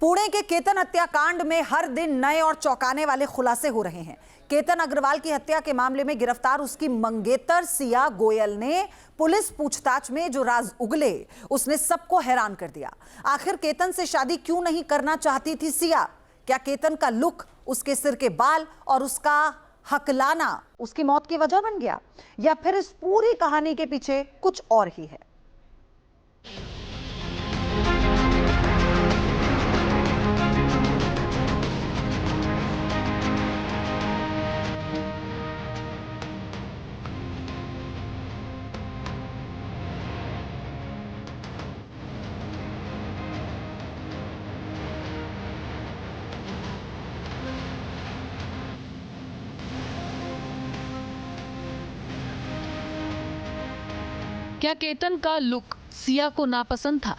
पुणे के केतन हत्याकांड में हर दिन नए और चौंकाने वाले खुलासे हो रहे हैं। केतन अग्रवाल की हत्या के मामले में गिरफ्तार उसकी मंगेतर सिया गोयल ने पुलिस पूछताछ में जो राज उगले उसने सबको हैरान कर दिया। आखिर केतन से शादी क्यों नहीं करना चाहती थी सिया? क्या केतन का लुक, उसके सिर के बाल और उसका हकलाना उसकी मौत की वजह बन गया, या फिर इस पूरी कहानी के पीछे कुछ और ही है? क्या केतन का लुक सिया को नापसंद था?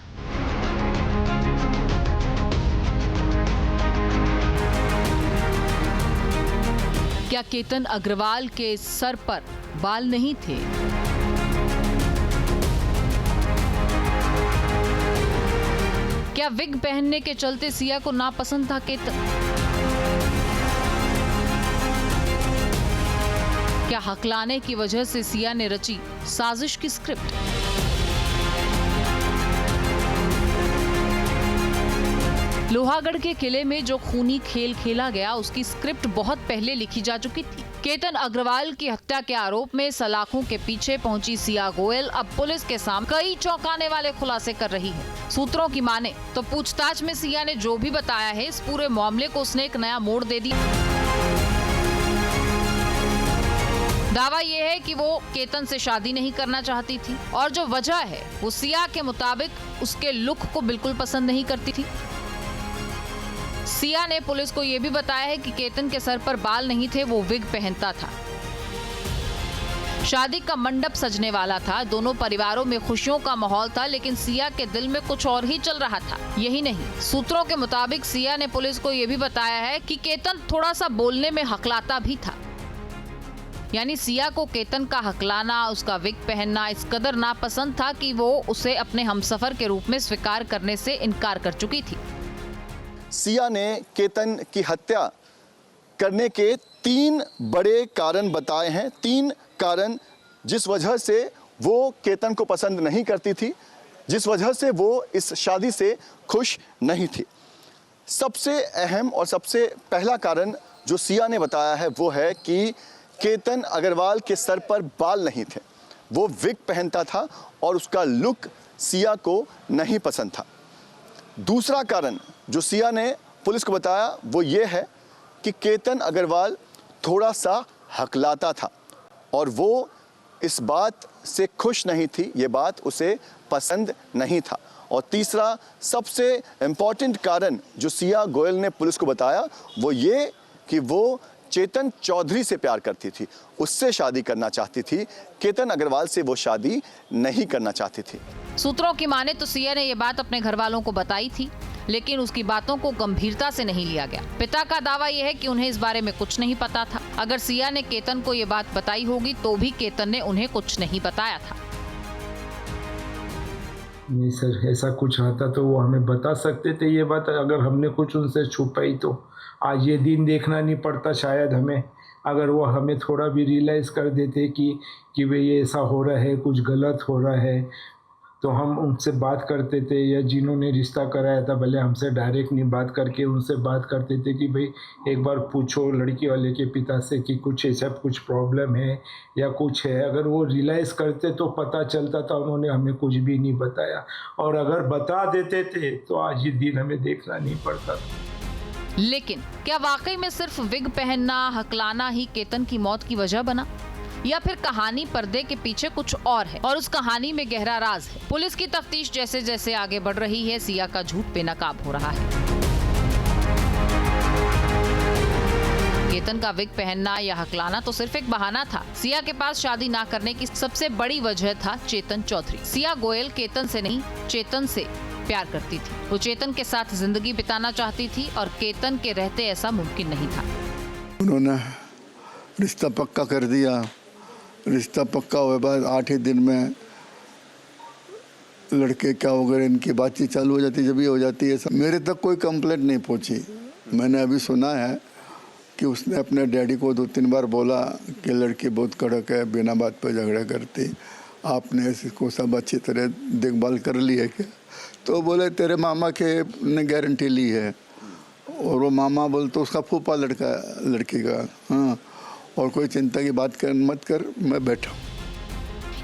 क्या केतन अग्रवाल के सर पर बाल नहीं थे? क्या विग पहनने के चलते सिया को नापसंद था केतन? क्या हकलाने की वजह से सिया ने रची साजिश की स्क्रिप्ट? लोहागढ़ के किले में जो खूनी खेल खेला गया उसकी स्क्रिप्ट बहुत पहले लिखी जा चुकी थी। केतन अग्रवाल की हत्या के आरोप में सलाखों के पीछे पहुंची सिया गोयल अब पुलिस के सामने कई चौंकाने वाले खुलासे कर रही है। सूत्रों की माने तो पूछताछ में सिया ने जो भी बताया है, इस पूरे मामले को उसने एक नया मोड़ दे दिया। दावा यह है कि वो केतन से शादी नहीं करना चाहती थी और जो वजह है वो सिया के मुताबिक उसके लुक को बिल्कुल पसंद नहीं करती थी। सिया ने पुलिस को यह भी बताया है कि केतन के सर पर बाल नहीं थे, वो विग पहनता था। शादी का मंडप सजने वाला था, दोनों परिवारों में खुशियों का माहौल था, लेकिन सिया के दिल में कुछ और ही चल रहा था। यही नहीं, सूत्रों के मुताबिक सिया ने पुलिस को यह भी बताया है कि केतन थोड़ा सा बोलने में हकलाता भी था। यानी सिया को केतन का हकलाना, उसका विग पहनना इस कदर नापसंद था कि वो उसे अपने हमसफर के रूप में स्वीकार करने से इनकार कर चुकी थी। सिया ने केतन की हत्या करने के 3 बड़े कारण बताए हैं। 3 कारण जिस वजह से वो केतन को पसंद नहीं करती थी, जिस वजह से वो इस शादी से खुश नहीं थी। सबसे अहम और सबसे पहला कारण जो सिया ने बताया है वो है कि केतन अग्रवाल के सर पर बाल नहीं थे, वो विग पहनता था और उसका लुक सिया को नहीं पसंद था। दूसरा कारण जो सिया ने पुलिस को बताया वो ये है कि केतन अग्रवाल थोड़ा सा हकलाता था और वो इस बात से खुश नहीं थी, ये बात उसे पसंद नहीं था। और तीसरा सबसे इम्पॉर्टेंट कारण जो सिया गोयल ने पुलिस को बताया वो ये कि वो चेतन चौधरी से प्यार करती थी, उससे शादी करना चाहती थी। केतन अग्रवाल से वो शादी नहीं करना चाहती थी। सूत्रों की माने तो सिया ने ये बात अपने घर वालों को बताई थी, लेकिन उसकी बातों को गंभीरता से नहीं लिया गया। पिता का दावा यह है कि उन्हें इस बारे में कुछ नहीं पता था। अगर सिया ने केतन को ये बात बताई होगी तो भी केतन ने उन्हें कुछ नहीं बताया था। नहीं सर, ऐसा कुछ आता तो वो हमें बता सकते थे ये बात। अगर हमने कुछ उनसे छुपाई तो आज ये दिन देखना नहीं पड़ता शायद हमें। अगर वो हमें थोड़ा भी रियलाइज़ कर देते कि भाई ये ऐसा हो रहा है, कुछ गलत हो रहा है, तो हम उनसे बात करते थे। या जिन्होंने रिश्ता कराया था भले हमसे डायरेक्ट नहीं बात करके उनसे बात करते थे कि भाई एक बार पूछो लड़की वाले के पिता से कि कुछ ऐसा कुछ प्रॉब्लम है या कुछ है। अगर वो रियलाइज़ करते तो पता चलता था। उन्होंने हमें कुछ भी नहीं बताया, और अगर बता देते थे तो आज ये दिन हमें देखना नहीं पड़ता। लेकिन क्या वाकई में सिर्फ विग पहनना, हकलाना ही केतन की मौत की वजह बना, या फिर कहानी पर्दे के पीछे कुछ और है और उस कहानी में गहरा राज है? पुलिस की तफ्तीश जैसे जैसे आगे बढ़ रही है, सिया का झूठ बेनकाब हो रहा है। केतन का विग पहनना या हकलाना तो सिर्फ एक बहाना था। सिया के पास शादी ना करने की सबसे बड़ी वजह था चेतन चौधरी। सिया गोयल केतन से नहीं, चेतन से प्यार करती थी। वो चेतन के साथ जिंदगी बिताना चाहती थी और केतन के रहते ऐसा मुमकिन नहीं था। उन्होंने रिश्ता पक्का कर दिया। रिश्ता पक्का हुए बाद 8 ही दिन में लड़के क्या वगैरह इनकी बातचीत चालू हो जाती है, जब ये हो जाती है। मेरे तक कोई कंप्लेंट नहीं पहुंची। मैंने अभी सुना है कि उसने अपने डैडी को 2-3 बार बोला कि लड़की बहुत कड़क है, बिना बात पर झगड़ा करती, आपने इसको सब अच्छी तरह देखभाल कर ली है क्या? तो बोले तेरे मामा के ने गारंटी ली है। और वो मामा बोल तो उसका फूफा लड़की का। हाँ, और कोई चिंता की बात मत कर, मैं बैठा हूँ।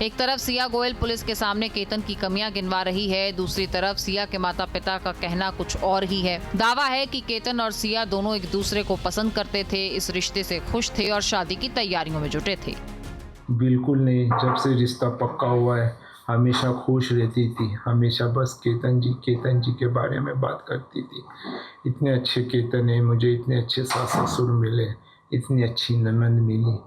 एक तरफ सिया गोयल पुलिस के सामने केतन की कमियां गिनवा रही है, दूसरी तरफ सिया के माता पिता का कहना कुछ और ही है। दावा है कि केतन और सिया दोनों एक दूसरे को पसंद करते थे, इस रिश्ते से खुश थे और शादी की तैयारियों में जुटे थे। बिल्कुल नहीं, जब से रिश्ता पक्का हुआ है हमेशा खुश रहती थी, हमेशा बस केतन जी के बारे में बात करती थी। इतने अच्छे केतन है, मुझे इतने अच्छे सास ससुर मिले, इतनी अच्छी ननद मिली,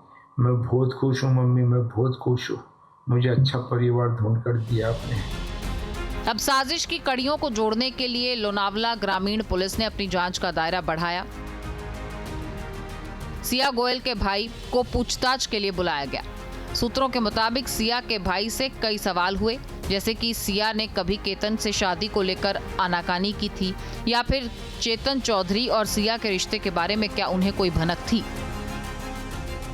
मैं बहुत खुश हूँ मम्मी, मैं बहुत खुश हूँ। मुझे अच्छा परिवार ढूंढ कर दिया आपने। अब साजिश की कड़ियों को जोड़ने के लिए लोनावला ग्रामीण पुलिस ने अपनी जांच का दायरा बढ़ाया। सिया गोयल के भाई को पूछताछ के लिए बुलाया गया। सूत्रों के मुताबिक सिया के भाई से कई सवाल हुए, जैसे कि सिया ने कभी केतन से शादी को लेकर आनाकानी की थी या फिर चेतन चौधरी और सिया के रिश्ते के बारे में क्या उन्हें कोई भनक थी।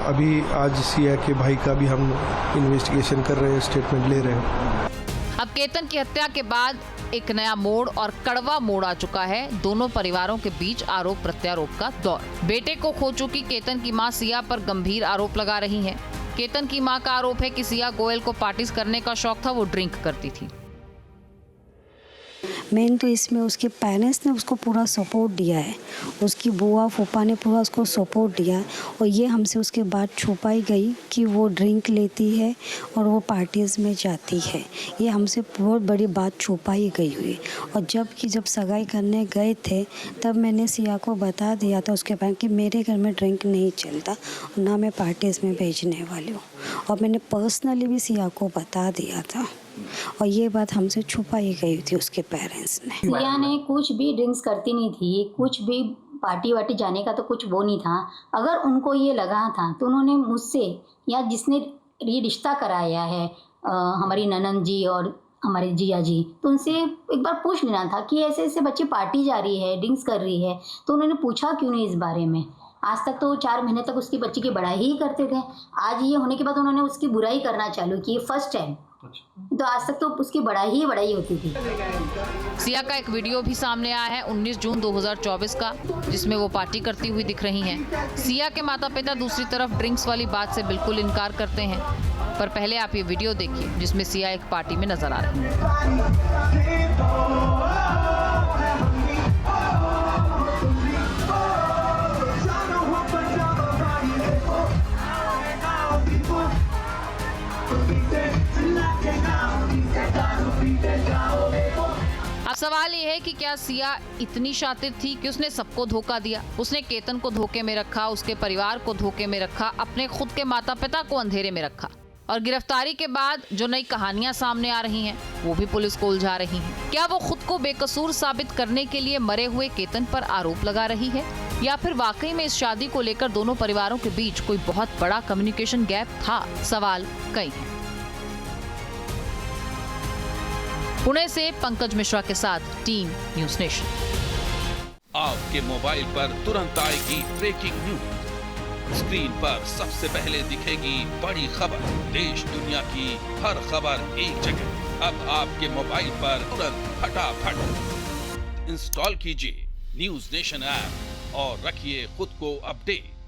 अभी आज सिया के भाई का भी हम इन्वेस्टिगेशन कर रहे हैं, स्टेटमेंट ले रहे हैं। अब केतन की हत्या के बाद एक नया मोड़ और कड़वा मोड़ आ चुका है। दोनों परिवारों के बीच आरोप प्रत्यारोप का दौर। बेटे को खो चुकी केतन की मां सिया पर गंभीर आरोप लगा रही हैं। केतन की मां का आरोप है कि सिया गोयल को पार्टीज करने का शौक था, वो ड्रिंक करती थी। मेन तो इसमें उसके पेरेंट्स ने उसको पूरा सपोर्ट दिया है, उसकी बुआ फूफा ने पूरा उसको सपोर्ट दिया है। और ये हमसे उसके बाद छुपाई गई कि वो ड्रिंक लेती है और वो पार्टीज़ में जाती है, ये हमसे बहुत बड़ी बात छुपाई गई हुई। और जब सगाई करने गए थे तब मैंने सिया को बता दिया था उसके बाद कि मेरे घर में ड्रिंक नहीं चलता और ना मैं पार्टीज़ में भेजने वाली हूँ। और मैंने पर्सनली भी सिया को बता दिया था और ये बात हमसे छुपाई गई थी उसके पेरेंट्स ने। सिया ने कुछ भी ड्रिंक्स करती नहीं थी, कुछ भी पार्टी वार्टी जाने का तो कुछ वो नहीं था। अगर उनको ये लगा था तो उन्होंने मुझसे या जिसने ये रिश्ता कराया है हमारी ननद जी और हमारे जिया जी, तो उनसे एक बार पूछ लेना था कि ऐसे ऐसे बच्चे पार्टी जा रही है, ड्रिंक्स कर रही है, तो उन्होंने पूछा क्यों नहीं इस बारे में। आज तक तो 4 महीने तक उसकी बच्ची की बड़ाई ही करते थे, आज ये होने के बाद उन्होंने उसकी बुराई करना चालू की, फर्स्ट टाइम। तो आज तक तो उसकी बड़ाई होती थी। सिया का एक वीडियो भी सामने आया है 19 जून 2024 का, जिसमें वो पार्टी करती हुई दिख रही हैं। सिया के माता पिता दूसरी तरफ ड्रिंक्स वाली बात से बिल्कुल इनकार करते हैं। पर पहले आप ये वीडियो देखिए जिसमें सिया एक पार्टी में नजर आ रही है। अब सवाल ये है कि क्या सिया इतनी शातिर थी कि उसने सबको धोखा दिया? उसने केतन को धोखे में रखा, उसके परिवार को धोखे में रखा, अपने खुद के माता पिता को अंधेरे में रखा। और गिरफ्तारी के बाद जो नई कहानियां सामने आ रही हैं, वो भी पुलिस को उलझा रही हैं। क्या वो खुद को बेकसूर साबित करने के लिए मरे हुए केतन पर आरोप लगा रही है, या फिर वाकई में इस शादी को लेकर दोनों परिवारों के बीच कोई बहुत बड़ा कम्युनिकेशन गैप था? सवाल कई हैं। पुणे से पंकज मिश्रा के साथ टीम न्यूज़ नेशन। आपके मोबाइल पर तुरंत आएगी ब्रेकिंग न्यूज। स्क्रीन पर सबसे पहले दिखेगी बड़ी खबर। देश दुनिया की हर खबर एक जगह। अब आपके मोबाइल पर तुरंत फटाफट इंस्टॉल कीजिए न्यूज़ नेशन ऐप और रखिए खुद को अपडेट।